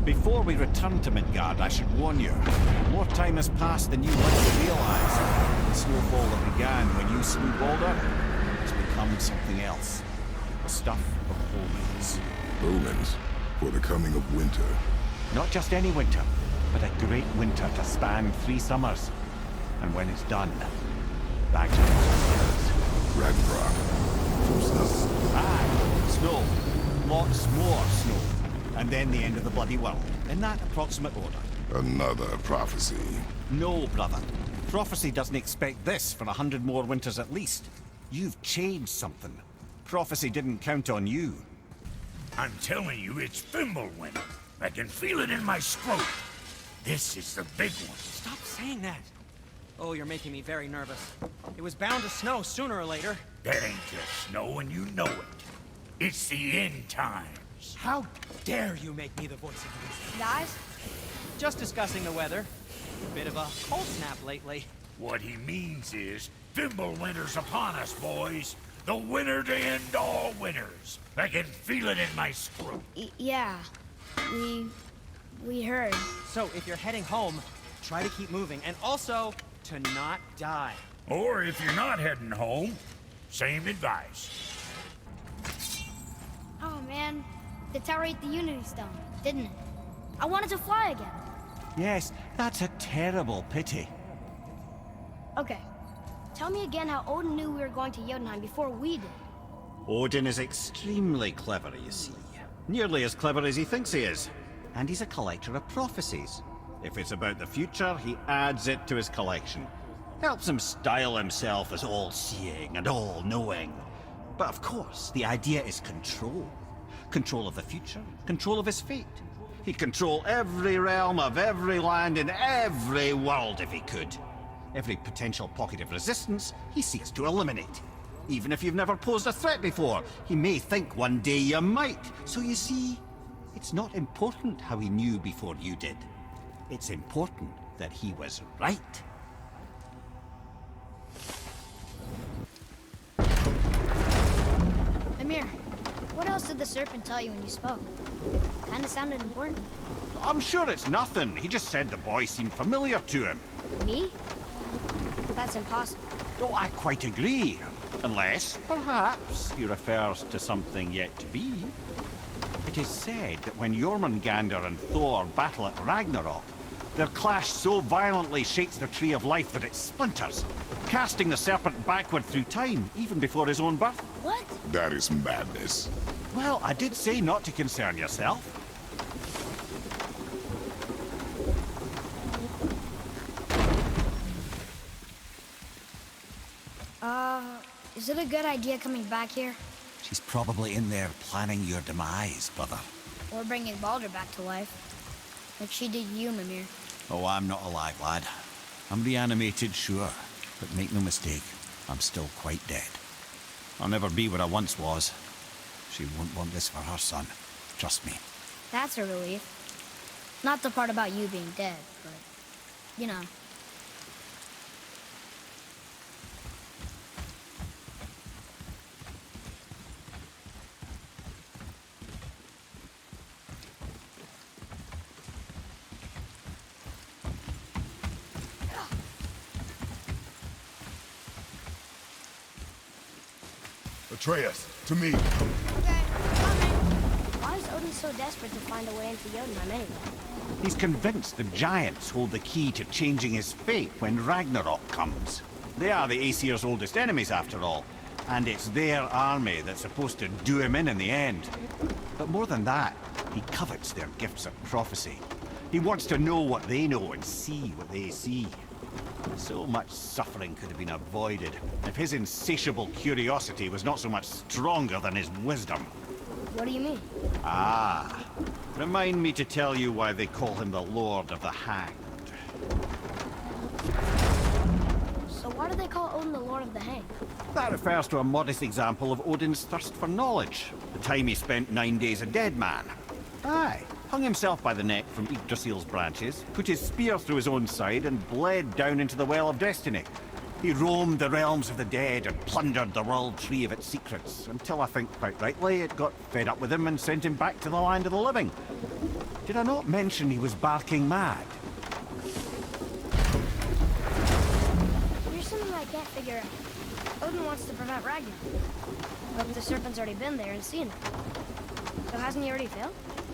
Before we return to Midgard, I should warn you. More time has passed than you might realize. The snowfall that began when you slew Baldur has become something else. The stuff of omens. Omens for the coming of winter. Not just any winter, but a great winter to span 3 summers. And when it's done, back to the Ragnarok. From snow. Aye, snow. Lots more snow. And then the end of the bloody world. In that approximate order. Another prophecy. No, brother. Prophecy doesn't expect this for 100 more winters at least. You've changed something. Prophecy didn't count on you. I'm telling you, it's Fimbulwinter. I can feel it in my scrotum. This is the big one. Stop saying that. Oh, you're making me very nervous. It was bound to snow sooner or later. That ain't just snow, and you know it. It's the end times. How dare you make me the voice of reason? Guys, Just discussing the weather. Bit of a cold snap lately. What he means is, Fimbulwinter's upon us, boys. The winter to end all winters. I can feel it in my scrotum. yeah. We heard. So if you're heading home, try to keep moving, and also to not die. Or if you're not heading home, same advice. Oh man, the tower ate the Unity Stone, didn't it? I wanted to fly again. Yes, that's a terrible pity. Okay, tell me again how Odin knew we were going to Jotunheim before we did. Odin is extremely clever, you see. Nearly as clever as he thinks he is. And he's a collector of prophecies. If it's about the future, he adds it to his collection. Helps him style himself as all-seeing and all-knowing. But of course, the idea is control. Control of the future, control of his fate. He'd control every realm of every land in every world if he could. Every potential pocket of resistance, he seeks to eliminate. Even if you've never posed a threat before, he may think one day you might. So you see, it's not important how he knew before you did. It's important that he was right. Mimir, what else did the serpent tell you when you spoke? Kinda sounded important. I'm sure it's nothing. He just said the boy seemed familiar to him. Me? That's impossible. Oh, I quite agree. Unless, perhaps, he refers to something yet to be. It is said that when Jormungandr and Thor battle at Ragnarok, their clash so violently shakes the Tree of Life that it splinters, casting the serpent backward through time, even before his own birth. What? That is madness. Well, I did say not to concern yourself. Is it a good idea coming back here? She's probably in there planning your demise, brother. Or bringing Baldur back to life? Like she did you, Mimir. Oh, I'm not alive, lad. I'm reanimated, sure. But make no mistake, I'm still quite dead. I'll never be what I once was. She won't want this for her son. Trust me. That's a relief. Not the part about you being dead, but, you know. Atreus, to me. Okay, coming. Why is Odin so desperate to find a way into Jotunheim anyway? He's convinced the giants hold the key to changing his fate when Ragnarok comes. They are the Aesir's oldest enemies, after all, and it's their army that's supposed to do him in the end. But more than that, he covets their gifts of prophecy. He wants to know what they know and see what they see. So much suffering could have been avoided if his insatiable curiosity was not so much stronger than his wisdom. What do you mean? Ah, remind me to tell you why they call him the Lord of the Hanged. So why do they call Odin the Lord of the Hanged? That refers to a modest example of Odin's thirst for knowledge. The time he spent 9 days a dead man. Aye, hung himself by the neck from Yggdrasil's branches, put his spear through his own side and bled down into the Well of Destiny. He roamed the realms of the dead and plundered the World Tree of its secrets, until I think quite rightly it got fed up with him and sent him back to the land of the living. Did I not mention he was barking mad? There's something I can't figure out. Odin wants to prevent Ragnarok. But the serpent's already been there and seen it. So hasn't he already failed?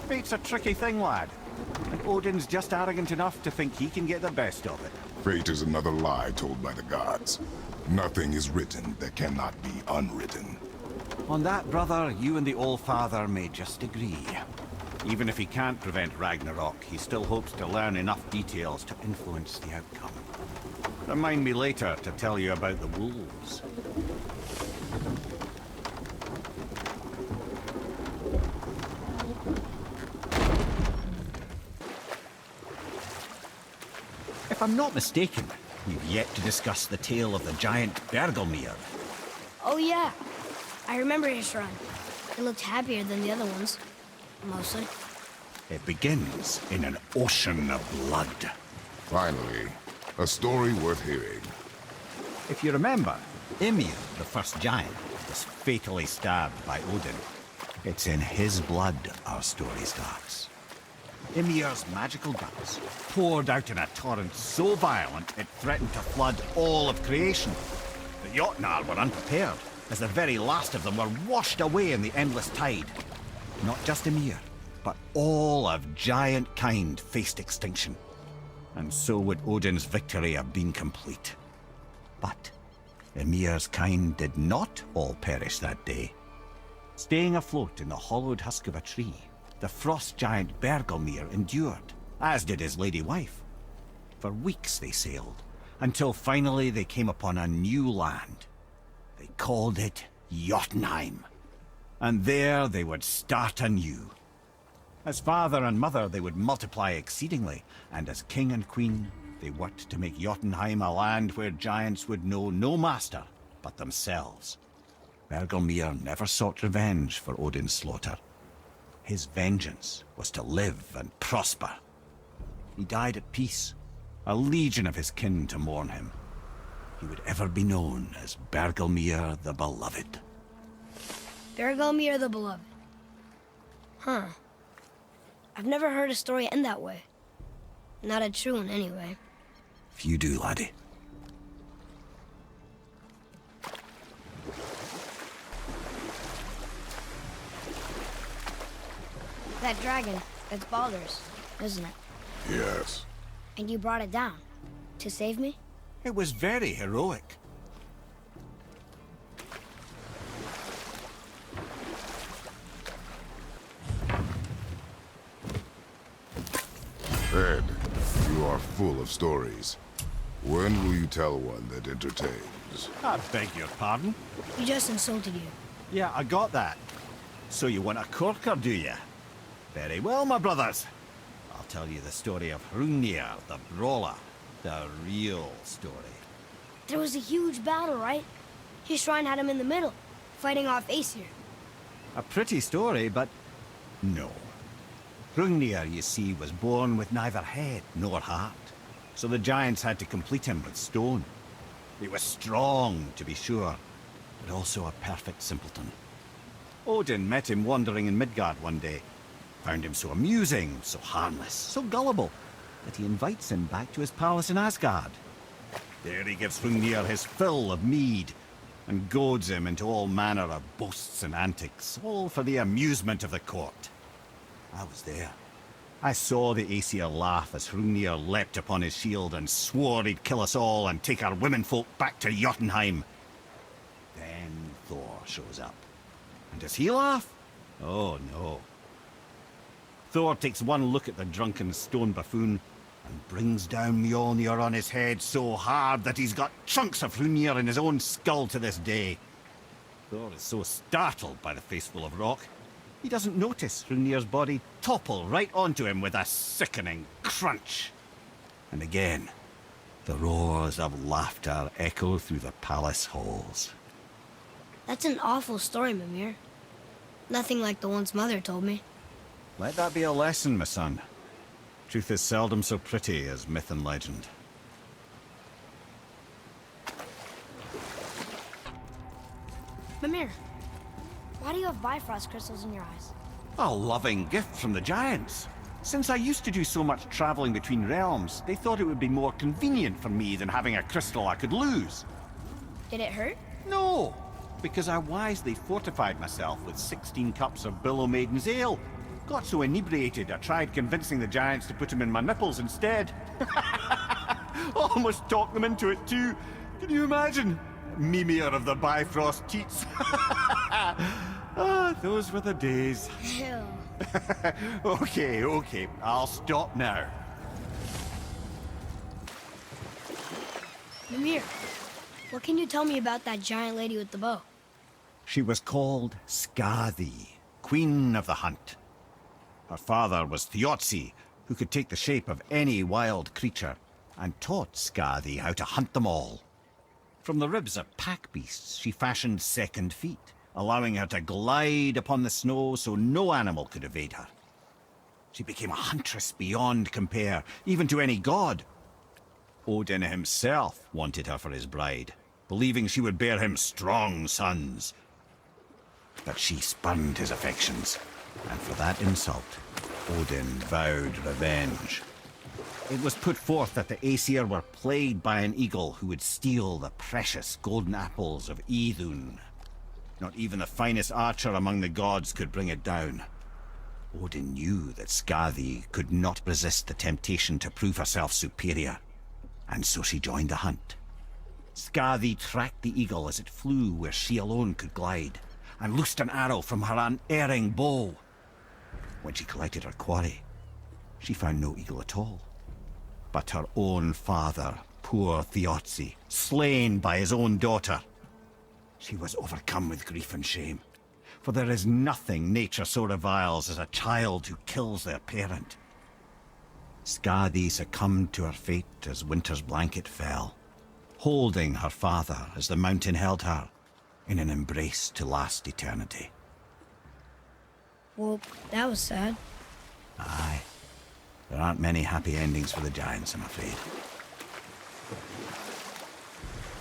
It's a tricky thing, lad. And Odin's just arrogant enough to think he can get the best of it. Fate is another lie told by the gods. Nothing is written that cannot be unwritten. On that, brother, you and the All-Father may just agree. Even if he can't prevent Ragnarok, he still hopes to learn enough details to influence the outcome. Remind me later to tell you about the wolves. If I'm not mistaken, we've yet to discuss the tale of the giant Bergelmir. Oh yeah. I remember his shrine. It looked happier than the other ones. Mostly. It begins in an ocean of blood. Finally, a story worth hearing. If you remember, Ymir, the first giant, was fatally stabbed by Odin. It's in his blood our story starts. Ymir's magical guts poured out in a torrent so violent it threatened to flood all of creation. The Jotnar were unprepared, as the very last of them were washed away in the endless tide. Not just Ymir, but all of giant kind faced extinction. And so would Odin's victory have been complete. But Ymir's kind did not all perish that day. Staying afloat in the hollowed husk of a tree, the frost giant Bergelmir endured, as did his lady wife. For weeks they sailed, until finally they came upon a new land. They called it Jotunheim. And there they would start anew. As father and mother they would multiply exceedingly, and as king and queen they worked to make Jotunheim a land where giants would know no master but themselves. Bergelmir never sought revenge for Odin's slaughter. His vengeance was to live and prosper. He died at peace, a legion of his kin to mourn him. He would ever be known as Bergelmir the Beloved. Bergelmir the Beloved. Huh. I've never heard a story end that way. Not a true one, anyway. If you do, laddie. That dragon, it's Baldur's, isn't it? Yes. And you brought it down. To save me? It was very heroic. Ed, you are full of stories. When will you tell one that entertains? I beg your pardon? He just insulted you. Yeah, I got that. So you want a corker, do you? Very well, my brothers. I'll tell you the story of Hrungnir, the brawler. The real story. There was a huge battle, right? His shrine had him in the middle, fighting off Aesir. A pretty story, but no. Hrungnir, you see, was born with neither head nor heart. So the giants had to complete him with stone. He was strong, to be sure, but also a perfect simpleton. Odin met him wandering in Midgard one day. Found him so amusing, so harmless, so gullible, that he invites him back to his palace in Asgard. There he gives Hrungnir his fill of mead, and goads him into all manner of boasts and antics, all for the amusement of the court. I was there. I saw the Aesir laugh as Hrungnir leapt upon his shield and swore he'd kill us all and take our womenfolk back to Jotunheim. Then Thor shows up. And does he laugh? Oh no. Thor takes one look at the drunken stone buffoon and brings down Mjolnir on his head so hard that he's got chunks of Hrungnir in his own skull to this day. Thor is so startled by the face full of rock, he doesn't notice Hrungnir's body topple right onto him with a sickening crunch. And again, the roars of laughter echo through the palace halls. That's an awful story, Mimir. Nothing like the ones Mother told me. Let that be a lesson, my son. Truth is seldom so pretty as myth and legend. Mimir, why do you have Bifrost crystals in your eyes? A loving gift from the giants. Since I used to do so much traveling between realms, they thought it would be more convenient for me than having a crystal I could lose. Did it hurt? No, because I wisely fortified myself with 16 cups of Billow Maiden's ale. Got so inebriated, I tried convincing the giants to put them in my nipples instead. Almost talked them into it too. Can you imagine? Mimir of the Bifrost Teats. Ah, those were the days. Ew. Okay, I'll stop now. Mimir, what can you tell me about that giant lady with the bow? She was called Skadi, Queen of the Hunt. Her father was Thiotzi, who could take the shape of any wild creature, and taught Skadi how to hunt them all. From the ribs of pack beasts, she fashioned second feet, allowing her to glide upon the snow so no animal could evade her. She became a huntress beyond compare, even to any god. Odin himself wanted her for his bride, believing she would bear him strong sons. But she spurned his affections, and for that insult, Odin vowed revenge. It was put forth that the Aesir were plagued by an eagle who would steal the precious golden apples of Idun. Not even the finest archer among the gods could bring it down. Odin knew that Skadi could not resist the temptation to prove herself superior, and so she joined the hunt. Skadi tracked the eagle as it flew where she alone could glide, and loosed an arrow from her unerring bow. When she collected her quarry, she found no eagle at all, but her own father, poor Thiotzi, slain by his own daughter. She was overcome with grief and shame, for there is nothing nature so reviles as a child who kills their parent. Skadi succumbed to her fate as winter's blanket fell, holding her father as the mountain held her in an embrace to last eternity. Well, that was sad. Aye. There aren't many happy endings for the giants, I'm afraid.